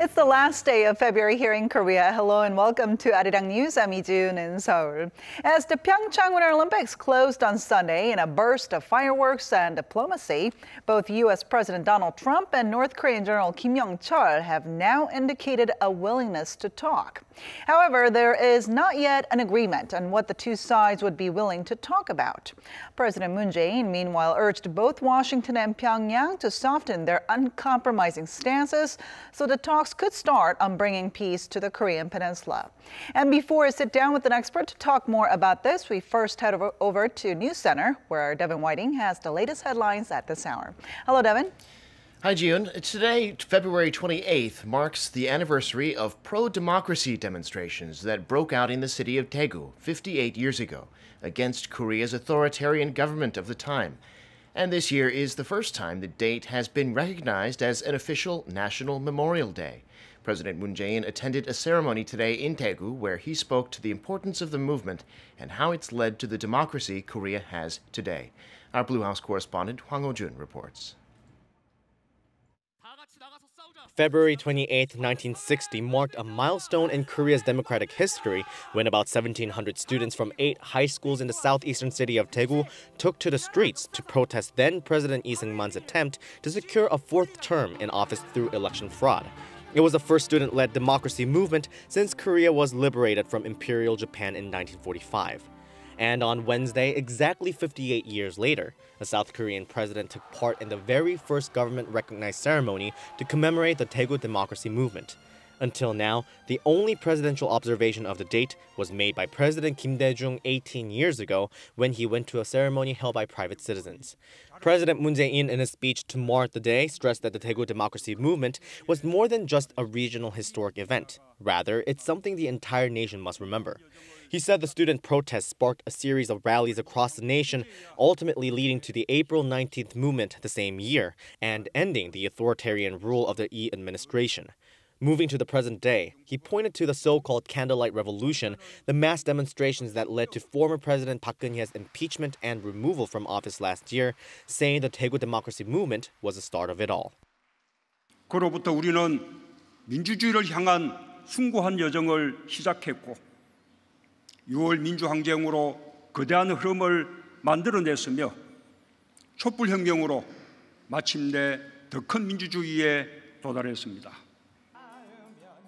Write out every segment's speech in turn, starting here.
It's the last day of February here in Korea. Hello and welcome to Arirang News. I'm Ijun in Seoul. As the Pyeongchang Winter Olympics closed on Sunday in a burst of fireworks and diplomacy, both U.S. President Donald Trump and North Korean General Kim Yong-chol have now indicated a willingness to talk. However, there is not yet an agreement on what the two sides would be willing to talk about. President Moon Jae-in, meanwhile, urged both Washington and Pyongyang to soften their uncompromising stances so the talks could start on bringing peace to the Korean peninsula. And before I sit down with an expert to talk more about this, we first head over to News Center, where Devin Whiting has the latest headlines at this hour. Hello, Devin. Hi, June. Today, February 28th, marks the anniversary of pro-democracy demonstrations that broke out in the city of Tegu 58 years ago against Korea's authoritarian government of the time. And this year is the first time the date has been recognized as an official National Memorial Day. President Moon Jae-in attended a ceremony today in Daegu where he spoke to the importance of the movement and how it's led to the democracy Korea has today. Our Blue House correspondent Hwang Ho-jun reports. February 28, 1960 marked a milestone in Korea's democratic history when about 1,700 students from 8 high schools in the southeastern city of Daegu took to the streets to protest then-President Lee Seung-man's attempt to secure a 4th term in office through election fraud. It was the first student-led democracy movement since Korea was liberated from Imperial Japan in 1945. And on Wednesday, exactly 58 years later, a South Korean president took part in the very first government-recognized ceremony to commemorate the Daegu Democracy Movement. Until now, the only presidential observation of the date was made by President Kim Dae-jung 18 years ago when he went to a ceremony held by private citizens. President Moon Jae-in, in a speech to mark the day, stressed that the Daegu Democracy Movement was more than just a regional historic event. Rather, it's something the entire nation must remember. He said the student protests sparked a series of rallies across the nation, ultimately leading to the April 19th movement the same year and ending the authoritarian rule of the Lee administration. Moving to the present day, he pointed to the so-called Candlelight Revolution, the mass demonstrations that led to former President Park Geun-hye's impeachment and removal from office last year, saying the Daegu Democracy Movement was the start of it all. 그로부터 우리는 민주주의를 향한 숭고한 여정을 시작했고 6월 민주항쟁으로 거대한 흐름을 만들어냈으며 촛불혁명으로 마침내 더 큰 민주주의에 도달했습니다.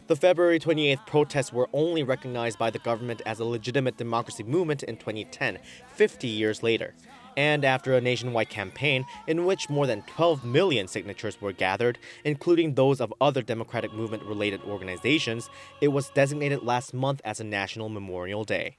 The February 28th protests were only recognized by the government as a legitimate democracy movement in 2010, 50 years later. And after a nationwide campaign in which more than 12 million signatures were gathered, including those of other democratic movement-related organizations, it was designated last month as a National Memorial Day.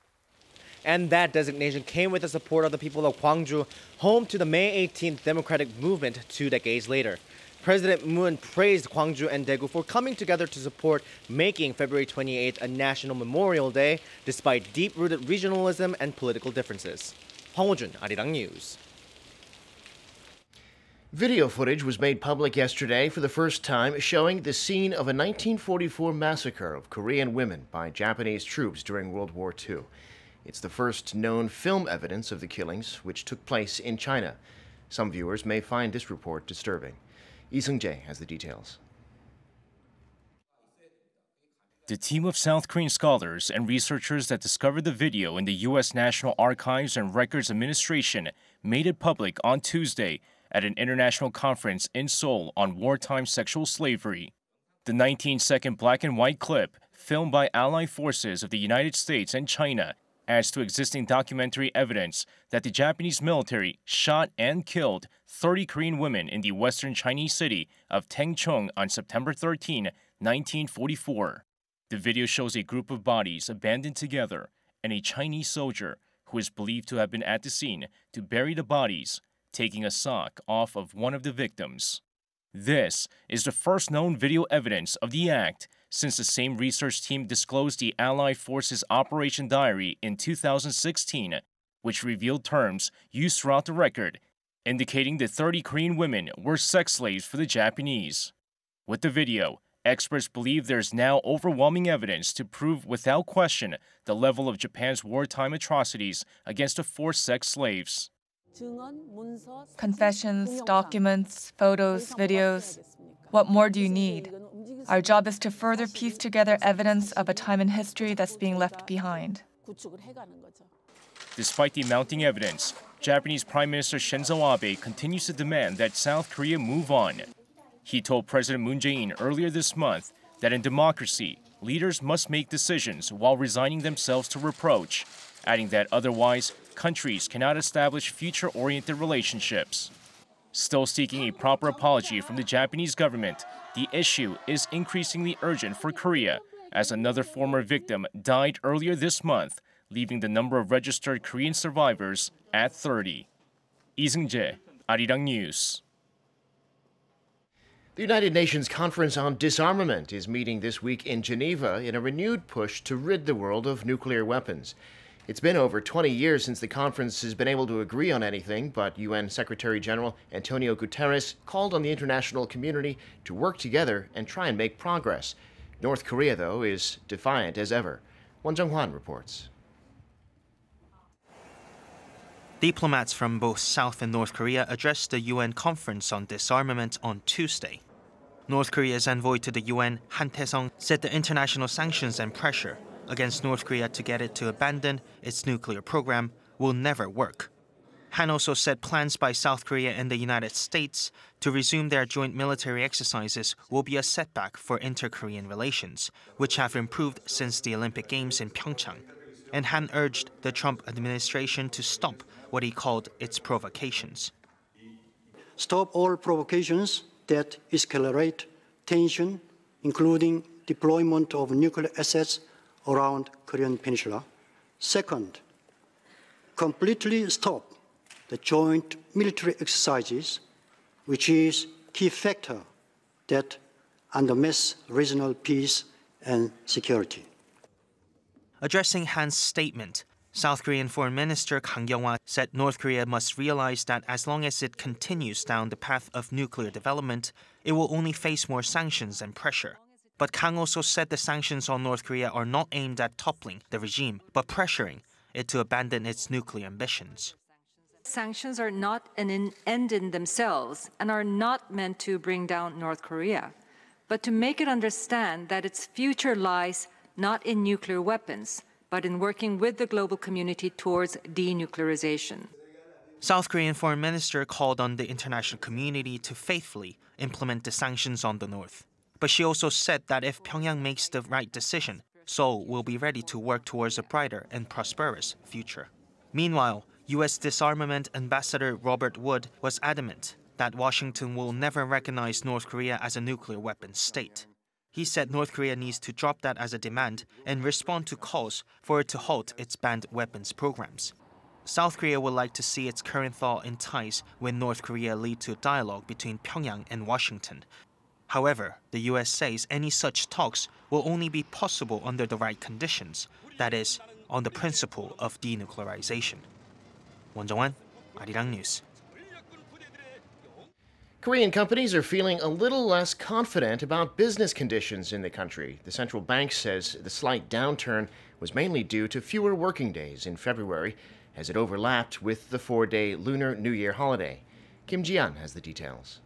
And that designation came with the support of the people of Gwangju, home to the May 18th democratic movement 2 decades later. President Moon praised Gwangju and Daegu for coming together to support making February 28th a National Memorial Day, despite deep-rooted regionalism and political differences. Hwang Ho-jun, Arirang News. Video footage was made public yesterday for the first time showing the scene of a 1944 massacre of Korean women by Japanese troops during World War II. It's the first known film evidence of the killings, which took place in China. Some viewers may find this report disturbing. Lee Seung-jae has the details. The team of South Korean scholars and researchers that discovered the video in the U.S. National Archives and Records Administration made it public on Tuesday at an international conference in Seoul on wartime sexual slavery. The 19-second black and white clip, filmed by Allied forces of the United States and China, adds to existing documentary evidence that the Japanese military shot and killed 30 Korean women in the western Chinese city of Tengchong on September 13, 1944. The video shows a group of bodies abandoned together and a Chinese soldier who is believed to have been at the scene to bury the bodies, taking a sock off of one of the victims. This is the first known video evidence of the act since the same research team disclosed the Allied Forces Operation Diary in 2016, which revealed terms used throughout the record, indicating the 30 Korean women were sex slaves for the Japanese. With the video, experts believe there's now overwhelming evidence to prove without question the level of Japan's wartime atrocities against the forced sex slaves. Confessions, documents, photos, videos. What more do you need? Our job is to further piece together evidence of a time in history that's being left behind. Despite the mounting evidence, Japanese Prime Minister Shinzo Abe continues to demand that South Korea move on. He told President Moon Jae-in earlier this month that in democracy, leaders must make decisions while resigning themselves to reproach, adding that otherwise, countries cannot establish future-oriented relationships. Still seeking a proper apology from the Japanese government, the issue is increasingly urgent for Korea, as another former victim died earlier this month, leaving the number of registered Korean survivors at 30. Lee Seung-jae, Arirang News. The United Nations Conference on Disarmament is meeting this week in Geneva in a renewed push to rid the world of nuclear weapons. It's been over 20 years since the conference has been able to agree on anything, but UN Secretary General Antonio Guterres called on the international community to work together and try and make progress. North Korea, though, is defiant as ever. Won Jung-hwan reports. Diplomats from both South and North Korea addressed the UN Conference on Disarmament on Tuesday. North Korea's envoy to the UN, Han Tae-sung, said the international sanctions and pressure against North Korea to get it to abandon its nuclear program will never work. Han also said plans by South Korea and the United States to resume their joint military exercises will be a setback for inter-Korean relations, which have improved since the Olympic Games in Pyeongchang. And Han urged the Trump administration to stop what he called its provocations. Stop all provocations that escalate tension, including deployment of nuclear assets around Korean Peninsula. Second, completely stop the joint military exercises, which is key factor that undermines regional peace and security. Addressing Han's statement, South Korean Foreign Minister Kang Kyung-hwa said North Korea must realize that as long as it continues down the path of nuclear development, it will only face more sanctions and pressure. But Kang also said the sanctions on North Korea are not aimed at toppling the regime, but pressuring it to abandon its nuclear ambitions. Sanctions are not an end in themselves and are not meant to bring down North Korea, but to make it understand that its future lies not in nuclear weapons, but in working with the global community towards denuclearization. South Korean Foreign Minister called on the international community to faithfully implement the sanctions on the North. But she also said that if Pyongyang makes the right decision, Seoul will be ready to work towards a brighter and prosperous future. Meanwhile, U.S. Disarmament Ambassador Robert Wood was adamant that Washington will never recognize North Korea as a nuclear weapons state. He said North Korea needs to drop that as a demand and respond to calls for it to halt its banned weapons programs. South Korea would like to see its current thaw in ties with North Korea lead to a dialogue between Pyongyang and Washington. However, the U.S. says any such talks will only be possible under the right conditions, that is, on the principle of denuclearization. Won Jung-hwan, Arirang News. Korean companies are feeling a little less confident about business conditions in the country. The central bank says the slight downturn was mainly due to fewer working days in February, as it overlapped with the 4-day Lunar New Year holiday. Kim Ji-an has the details.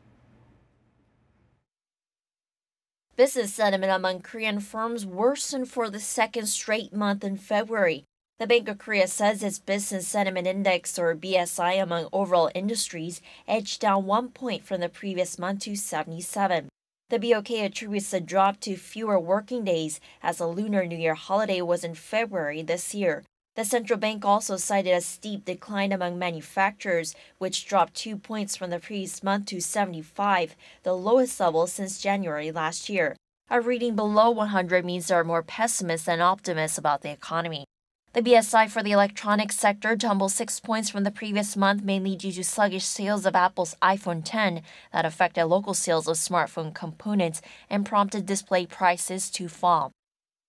Business sentiment among Korean firms worsened for the second straight month in February. The Bank of Korea says its Business Sentiment Index, or BSI, among overall industries edged down 1 point from the previous month to 77. The BOK attributes the drop to fewer working days, as the Lunar New Year holiday was in February this year. The central bank also cited a steep decline among manufacturers, which dropped 2 points from the previous month to 75, the lowest level since January last year. A reading below 100 means there are more pessimists than optimists about the economy. The BSI for the electronics sector tumbled 6 points from the previous month, mainly due to sluggish sales of Apple's iPhone X that affected local sales of smartphone components and prompted display prices to fall.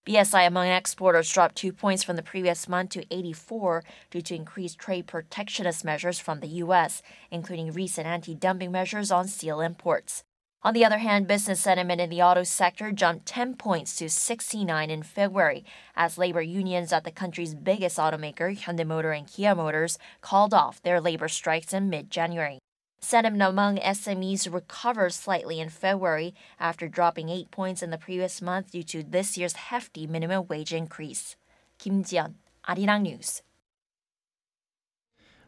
BSI among exporters dropped 2 points from the previous month to 84 due to increased trade protectionist measures from the U.S., including recent anti-dumping measures on steel imports. On the other hand, business sentiment in the auto sector jumped 10 points to 69 in February, as labor unions at the country's biggest automaker, Hyundai Motor and Kia Motors, called off their labor strikes in mid-January. Sentiment among SMEs recovered slightly in February after dropping 8 points in the previous month due to this year's hefty minimum wage increase. Kim Ji-yeon, Arirang News.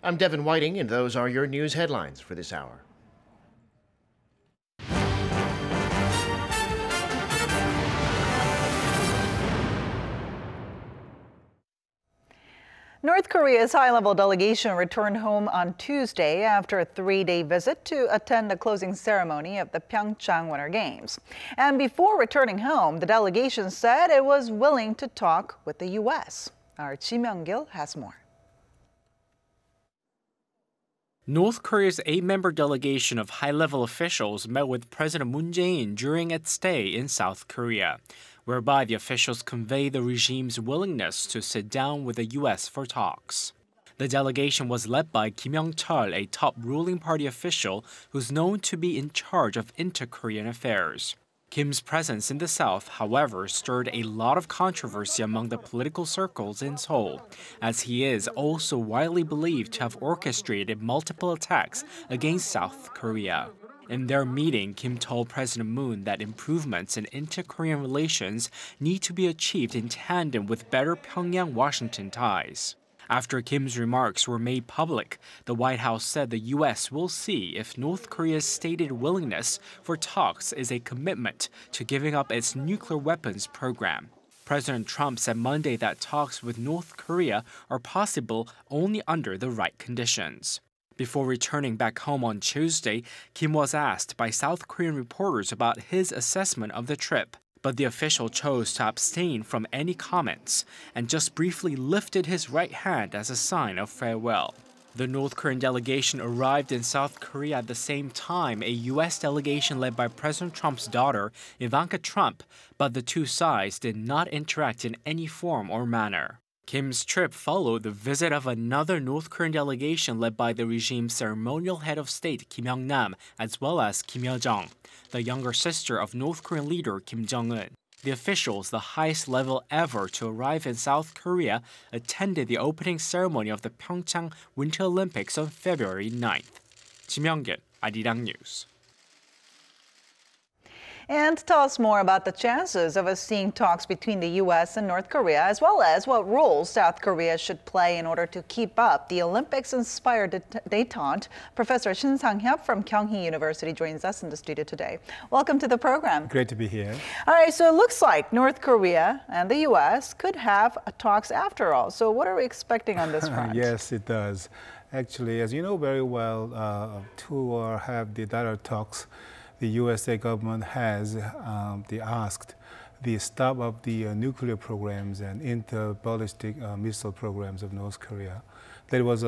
I'm Devin Whiting, and those are your news headlines for this hour. North Korea's high-level delegation returned home on Tuesday after a 3-day visit to attend the closing ceremony of the Pyeongchang Winter Games. And before returning home, the delegation said it was willing to talk with the U.S. Our Ji Myung-gil has more. North Korea's 8-member delegation of high-level officials met with President Moon Jae-in during its stay in South Korea, whereby the officials conveyed the regime's willingness to sit down with the U.S. for talks. The delegation was led by Kim Yong-chol, a top ruling party official who's known to be in charge of inter-Korean affairs. Kim's presence in the South, however, stirred a lot of controversy among the political circles in Seoul, as he is also widely believed to have orchestrated multiple attacks against South Korea. In their meeting, Kim told President Moon that improvements in inter-Korean relations need to be achieved in tandem with better Pyongyang-Washington ties. After Kim's remarks were made public, the White House said the U.S. will see if North Korea's stated willingness for talks is a commitment to giving up its nuclear weapons program. President Trump said Monday that talks with North Korea are possible only under the right conditions. Before returning back home on Tuesday, Kim was asked by South Korean reporters about his assessment of the trip. But the official chose to abstain from any comments and just briefly lifted his right hand as a sign of farewell. The North Korean delegation arrived in South Korea at the same time a U.S. delegation led by President Trump's daughter, Ivanka Trump, but the two sides did not interact in any form or manner. Kim's trip followed the visit of another North Korean delegation led by the regime's ceremonial head of state Kim Yong-nam, as well as Kim Yo-jong, the younger sister of North Korean leader Kim Jong-un. The officials, the highest level ever to arrive in South Korea, attended the opening ceremony of the Pyeongchang Winter Olympics on February 9th. Ji Myung-gil, Arirang News. And to tell us more about the chances of us seeing talks between the U.S. and North Korea, as well as what roles South Korea should play in order to keep up the Olympics-inspired détente, Professor Shin Sang-hyuk from Kyunghee University joins us in the studio today. Welcome to the program. Great to be here. All right, so it looks like North Korea and the U.S. could have talks after all. So what are we expecting on this front? Yes, it does. Actually, as you know very well, to have the direct talks, the USA government has asked the stop of the nuclear programs and inter-ballistic missile programs of North Korea. That was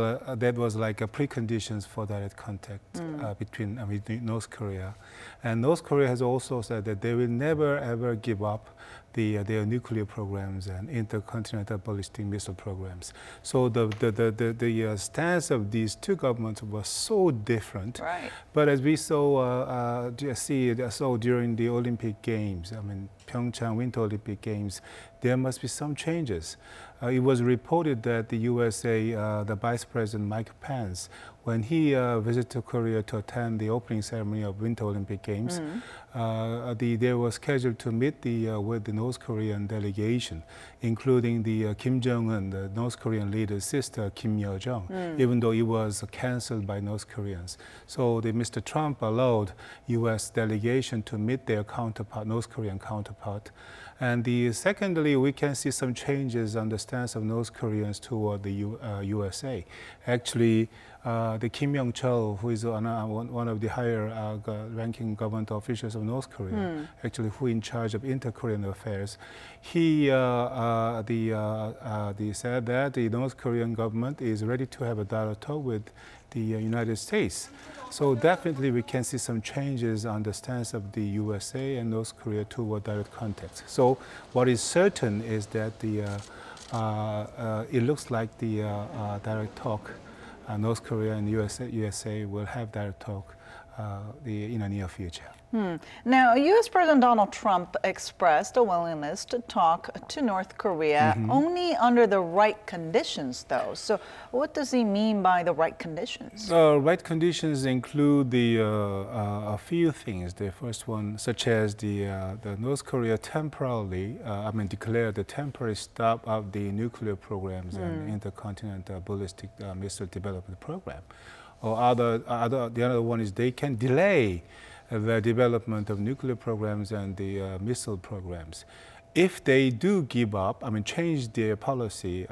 like a preconditions for direct contact between North Korea. And North Korea has also said that they will never ever give up their nuclear programs and intercontinental ballistic missile programs. So the stance of these two governments was so different. Right. But as we saw during the Olympic Games, Pyeongchang Winter Olympic Games, there must be some changes. It was reported that the USA, the Vice President Mike Pence, when he visited Korea to attend the opening ceremony of Winter Olympic Games, they were scheduled to meet with the North Korean delegation, including the Kim Jong-un, the North Korean leader's sister, Kim Yo-jong, even though it was canceled by North Koreans. So Mr. Trump allowed U.S. delegation to meet their counterpart, North Korean counterpart. And secondly, we can see some changes on the stance of North Koreans toward the USA. Actually, the Kim Yong-chol, who is one of the higher ranking government officials of North Korea, actually who in charge of inter-Korean affairs, he said that the North Korean government is ready to have a dialogue talk with the United States. So definitely we can see some changes on the stance of the USA and North Korea toward direct contact. So what is certain is that it looks like the direct talk, North Korea and USA will have direct talk in the near future. Now, U.S. President Donald Trump expressed a willingness to talk to North Korea only under the right conditions, though. So what does he mean by the right conditions? Right conditions include a few things. The first one, such as the North Korea temporarily, declare the temporary stop of the nuclear programs and intercontinental ballistic missile development program. Or the other one is they can delay the development of nuclear programs and the missile programs. If they do give up, change their policy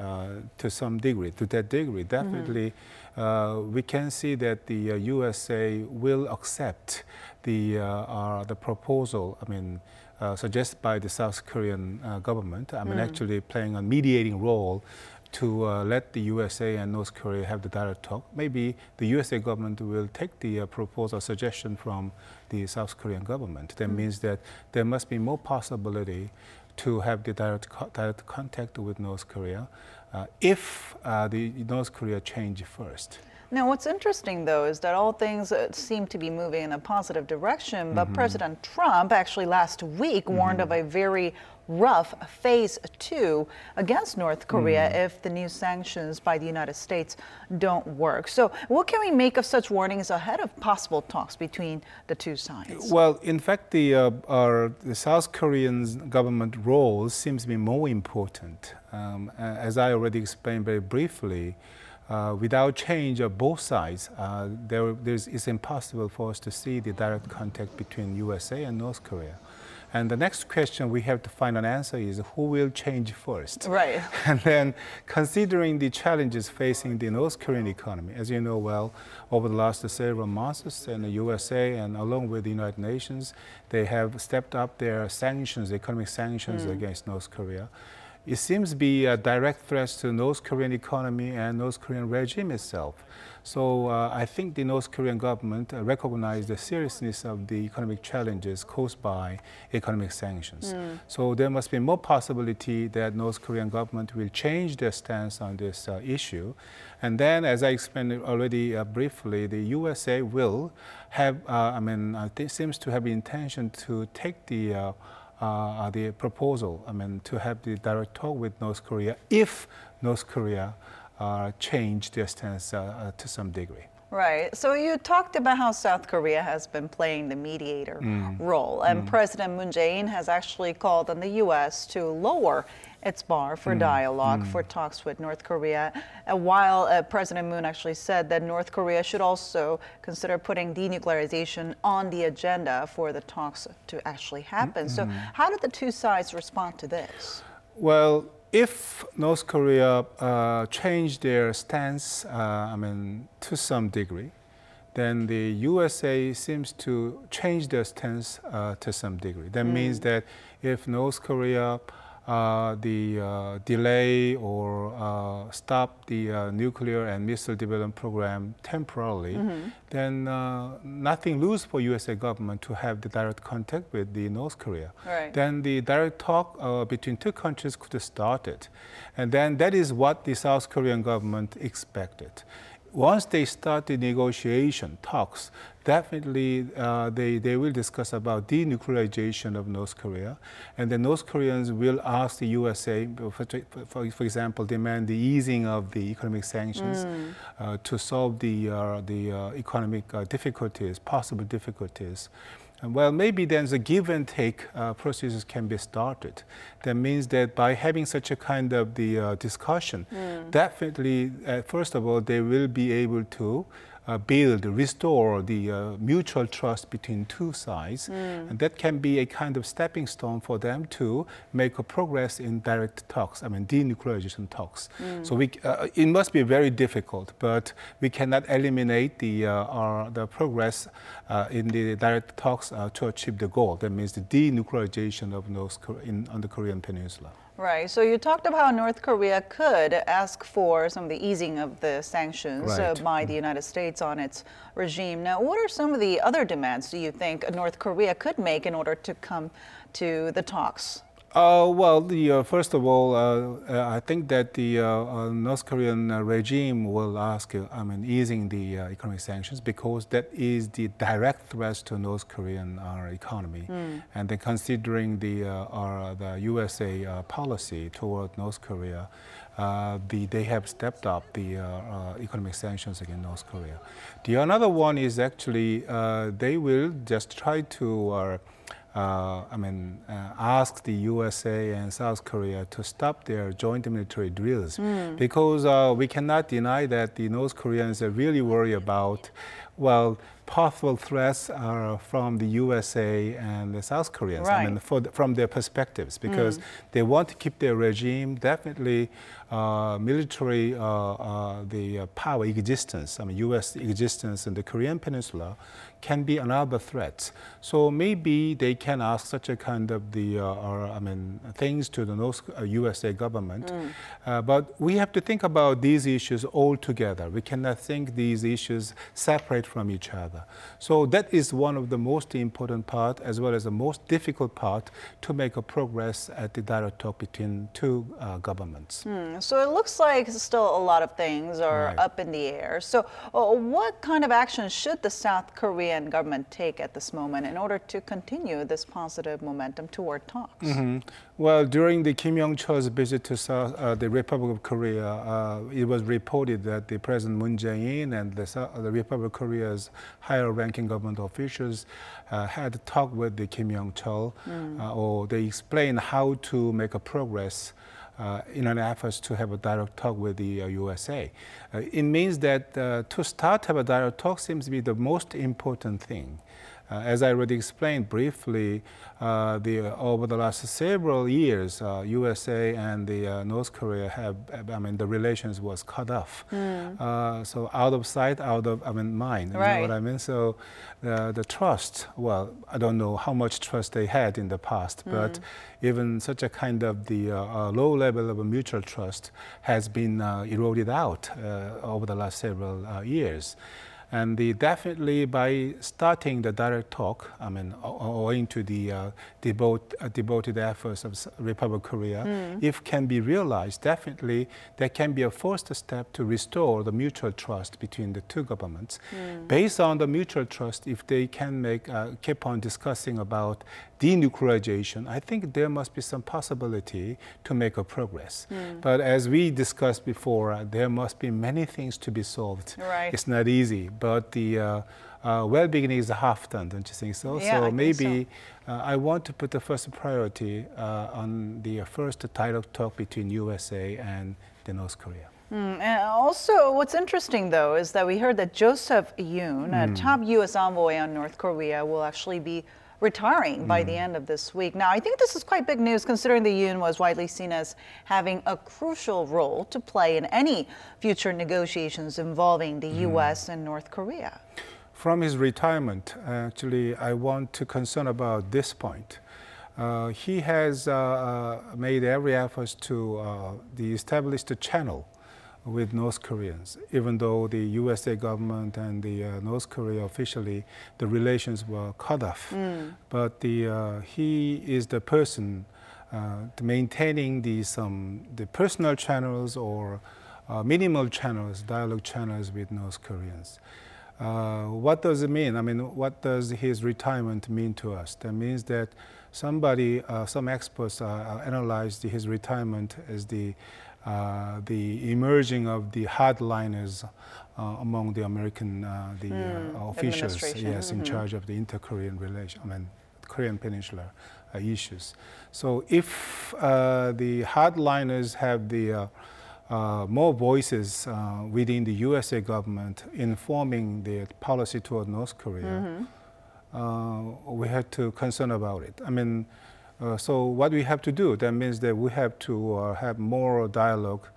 to some degree, definitely we can see that the USA will accept the proposal, suggested by the South Korean government. Actually playing a mediating role to let the USA and North Korea have the direct talk. Maybe the USA government will take the proposal suggestion from the South Korean government. That means that there must be more possibility to have the direct contact with North Korea if the North Korea change first. Now, what's interesting, though, is that all things seem to be moving in a positive direction, but President Trump actually last week warned of a very rough phase 2 against North Korea if the new sanctions by the United States don't work. So what can we make of such warnings ahead of possible talks between the two sides? Well, in fact, the South Korean government role seems to be more important. As I already explained very briefly, without change of both sides, it's impossible for us to see the direct contact between USA and North Korea. And the next question we have to find an answer is who will change first? Right. And then considering the challenges facing the North Korean economy, as you know well, over the last several months, and the USA and along with the United Nations, they have stepped up their sanctions, economic sanctions against North Korea. It seems to be a direct threat to North Korean economy and North Korean regime itself. So I think the North Korean government recognized the seriousness of the economic challenges caused by economic sanctions. So there must be more possibility that North Korean government will change their stance on this issue. And then, as I explained already briefly, the USA will have, seems to have the intention to take the proposal, to have the direct talk with North Korea if North Korea change their stance to some degree. Right. So you talked about how South Korea has been playing the mediator role, and President Moon Jae-in has actually called on the U.S. to lower its bar for dialogue, for talks with North Korea, while President Moon actually said that North Korea should also consider putting denuclearization on the agenda for the talks to actually happen. So how did the two sides respond to this? Well, if North Korea change their stance, to some degree, then the USA seems to change their stance to some degree. That means that if North Korea delay or stop the nuclear and missile development program temporarily, then nothing lose for USA government to have the direct contact with the North Korea. Right. Then the direct talk between two countries could have started. And then that is what the South Korean government expected. Once they start the negotiation talks, definitely they will discuss about denuclearization of North Korea, and the North Koreans will ask the USA, for example, demand the easing of the economic sanctions to solve the economic difficulties, possible difficulties. Well, maybe then the give and take processes can be started. That means that by having such a kind of the discussion, definitely, first of all, they will be able to restore the mutual trust between two sides. And that can be a kind of stepping stone for them to make a progress in direct talks, denuclearization talks. So it must be very difficult, but we cannot eliminate the progress in the direct talks to achieve the goal. That means the denuclearization of North Korea on the Korean Peninsula. Right. So you talked about how North Korea could ask for some of the easing of the sanctions by the United States on its regime. Now, what are some of the other demands do you think North Korea could make in order to come to the talks? Well, first of all, I think that the North Korean regime will ask, easing the economic sanctions because that is the direct threat to North Korean economy. And then considering the USA policy toward North Korea, they have stepped up the economic sanctions against North Korea. The another one is actually they will just try to ask the USA and South Korea to stop their joint military drills because we cannot deny that the North Koreans are really worried about, well, possible threats are from the USA and the South Koreans, right. From their perspectives, because they want to keep their regime, definitely military, the power existence, US existence in the Korean Peninsula can be another threat. So maybe they can ask such a kind of things to the North USA government. But we have to think about these issues all together. We cannot think these issues separate from each other. So that is one of the most important part, as well as the most difficult part, to make a progress at the dialogue talk between two governments. So it looks like still a lot of things are up in the air. So what kind of action should the South Korean government take at this moment in order to continue this positive momentum toward talks? Well, during the Kim Yong-cheol's visit to the Republic of Korea, it was reported that the President Moon Jae-in and the Republic of Korea's higher-ranking government officials had talked with the Kim Yong-cheol, or they explained how to make a progress in an effort to have a dialogue talk with the USA. It means that to start have a dialogue talk seems to be the most important thing. As I already explained briefly, over the last several years, USA and the North Korea have, the relations was cut off. So out of sight, out of mind, you know what I mean? So the trust, well, I don't know how much trust they had in the past, but even such a kind of the low level of a mutual trust has been eroded out over the last several years. And definitely by starting the direct talk, owing to the devoted efforts of Republic of Korea, if can be realized, definitely there can be a first step to restore the mutual trust between the two governments. Based on the mutual trust, if they can keep on discussing about denuclearization, I think there must be some possibility to make a progress. But as we discussed before, there must be many things to be solved. It's not easy, but the well beginning is half done, don't you think so? Yeah, so maybe I want to put the first priority on the first dialogue talk between USA and the North Korea. And also, what's interesting, though, is that we heard that Joseph Yoon, a top U.S. envoy on North Korea, will actually be retiring by the end of this week. Now, I think this is quite big news considering that Yoon was widely seen as having a crucial role to play in any future negotiations involving the U.S. and North Korea. From his retirement, actually, I want to concern about this point. He has made every effort to establish the channel with North Koreans, even though the USA government and the North Korea officially, the relations were cut off. But he is the person maintaining the personal channels or minimal channels, dialogue channels with North Koreans. What does it mean? What does his retirement mean to us? That means that some experts analyzed his retirement as the emerging of the hardliners among the American officials, in charge of the inter-Korean relation, Korean Peninsula issues. So if the hardliners have the more voices within the USA government informing the policy toward North Korea, we have to concern about it. So what we have to do, that means that we have to have more dialogue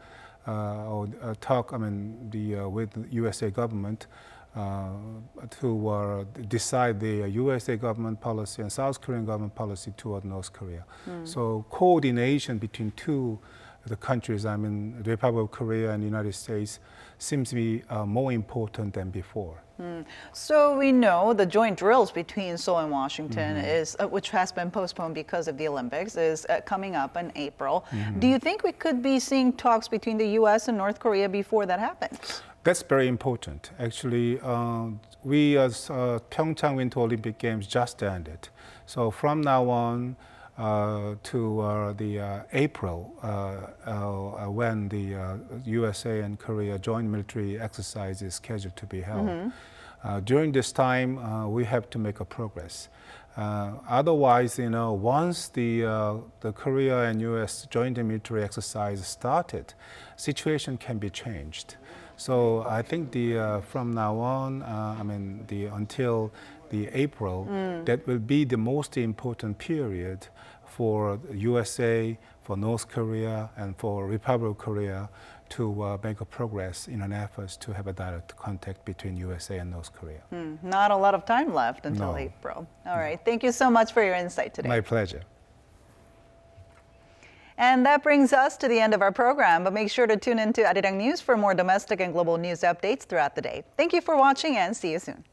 or talk, with the USA government to decide the USA government policy and South Korean government policy toward North Korea. So coordination between two the countries, I mean, the Republic of Korea and the United States, seems to be more important than before. So we know the joint drills between Seoul and Washington is, which has been postponed because of the Olympics, is coming up in April. Do you think we could be seeing talks between the U.S. and North Korea before that happens? That's very important. Actually, we as Pyeongchang Winter Olympic Games just ended. So from now on to the April, when the USA and Korea joint military exercise is scheduled to be held. During this time, we have to make a progress. Otherwise, you know, once the Korea and U.S. joint military exercise started, situation can be changed. So I think from now on, I mean, until the April, that will be the most important period for USA, for North Korea, and for Republic of Korea to make a progress in an effort to have a direct contact between USA and North Korea. Not a lot of time left until April. All right. Thank you so much for your insight today. My pleasure. And that brings us to the end of our program, but make sure to tune in to Arirang News for more domestic and global news updates throughout the day. Thank you for watching and see you soon.